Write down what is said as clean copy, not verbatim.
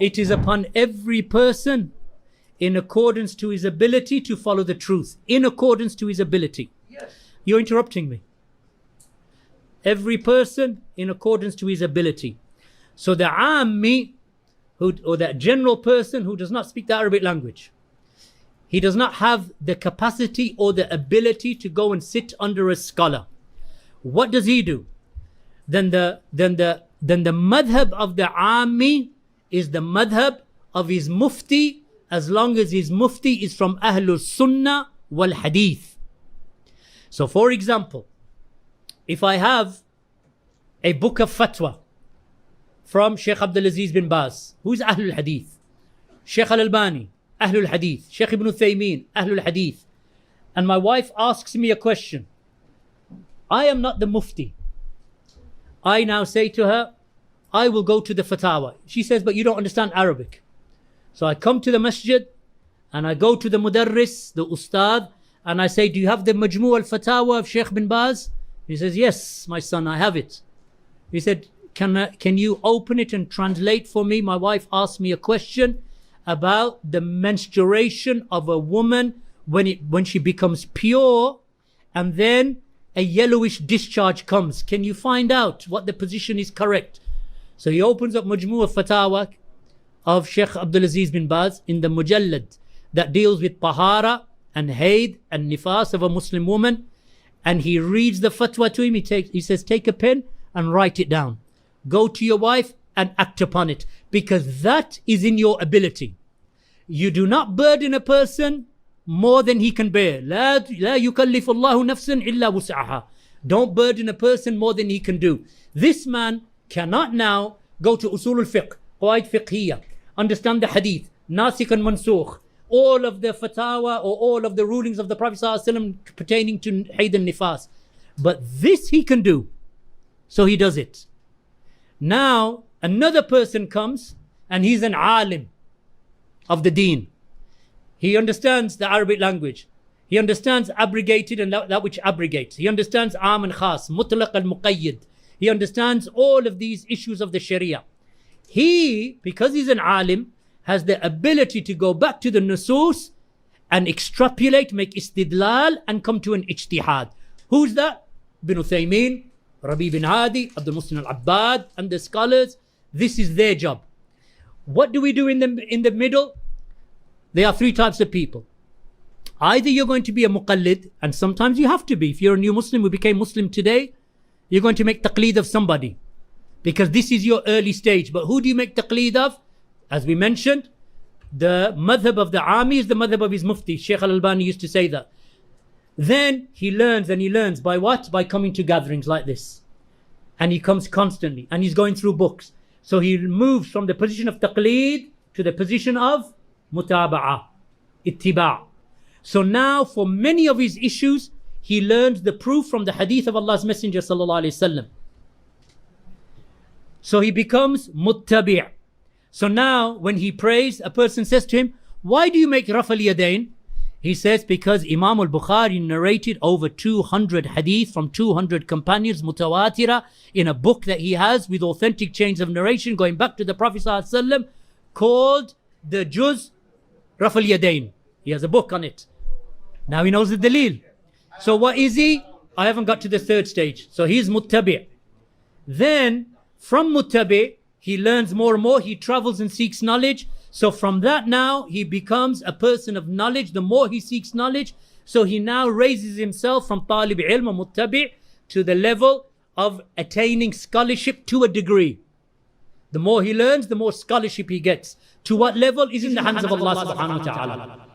It is upon every person in accordance to his ability to follow the truth. In accordance to his ability. Yes. You're interrupting me. Every person in accordance to his ability. So the Ammi, or that general person who does not speak the Arabic language, he does not have the capacity or the ability to go and sit under a scholar. What does he do? Then the madhab of the Ammi is the madhab of his mufti, as long as his mufti is from Ahlul Sunnah wal Hadith. So for example, if I have a book of fatwa from Sheikh Abdul Aziz bin Baz, who's Ahlul Hadith, Sheikh Al-Albani, Ahlul Hadith, Sheikh Ibn Uthaymeen, Ahlul Hadith, and my wife asks me a question, I am not the mufti. I now say to her, I will go to the fatawa. She says, but you don't understand Arabic. So I come to the masjid and I go to the mudarris, the ustad, and I say, do you have the Majmu' al-Fatawa of Sheikh bin Baz? He says, yes, my son, I have it. He said, can you open it and translate for me? My wife asked me a question about the menstruation of a woman when she becomes pure and then a yellowish discharge comes. Can you find out what the position is correct? So he opens up Majmu' al-Fatawa of Sheikh Abdul Aziz bin Baz in the Mujallad that deals with Tahara and Haid and Nifas of a Muslim woman, and he reads the fatwa to him. He says, take a pen and write it down. Go to your wife and act upon it, because that is in your ability. You do not burden a person more than he can bear. لا يكلف الله نفسا إلا وسعها. Don't burden a person more than he can do. This man cannot now go to usul al-fiqh, qawaid fiqhiyya, understand the hadith, nasikh and mansukh, all of the fatawa or all of the rulings of the Prophet ﷺ pertaining to hayd and nifas. But this he can do. So he does it. Now another person comes and he's an alim of the deen. He understands the Arabic language. He understands abrogated and that which abrogates. He understands am and khas, mutlaq and muqayyid. He understands all of these issues of the Sharia. He, because he's an alim, has the ability to go back to the nusus and extrapolate, make istidlal, and come to an ijtihad. Who's that? Ibn Uthaymeen, Rabi bin Hadi, Abdul Muslim al-Abbad, and the scholars. This is their job. What do we do in the middle? There are three types of people. Either you're going to be a muqallid, and sometimes you have to be. If you're a new Muslim who became Muslim today, you're going to make taqlīd of somebody, because this is your early stage. But who do you make taqlīd of? As we mentioned, the madhab of the Ami is the madhab of his mufti. Sheikh Al-Albani used to say that. Then he learns, and he learns by what? By coming to gatherings like this. And he comes constantly, and he's going through books. So he moves from the position of taqlīd to the position of mutaba'ah, ittiba'. So now for many of his issues, he learns the proof from the hadith of Allah's Messenger sallallahu alaihi wasallam. So he becomes muttabi'. So now when he prays, a person says to him, why do you make raf al-yadayn? He says, because Imam al-Bukhari narrated over 200 hadith from 200 companions, mutawatira, in a book that he has with authentic chains of narration going back to the Prophet ﷺ, called the Juz Raf al-Yadayn. He has a book on it. Now he knows the dalil. So what is he? I haven't got to the third stage. So he's muttabi'. Then from muttabi', he learns more and more. He travels and seeks knowledge. So from that now, he becomes a person of knowledge. The more he seeks knowledge, so he now raises himself from talib ilm or muttabi' to the level of attaining scholarship to a degree. The more he learns, the more scholarship he gets. To what level is in the hands of Allah subhanahu wa ta'ala.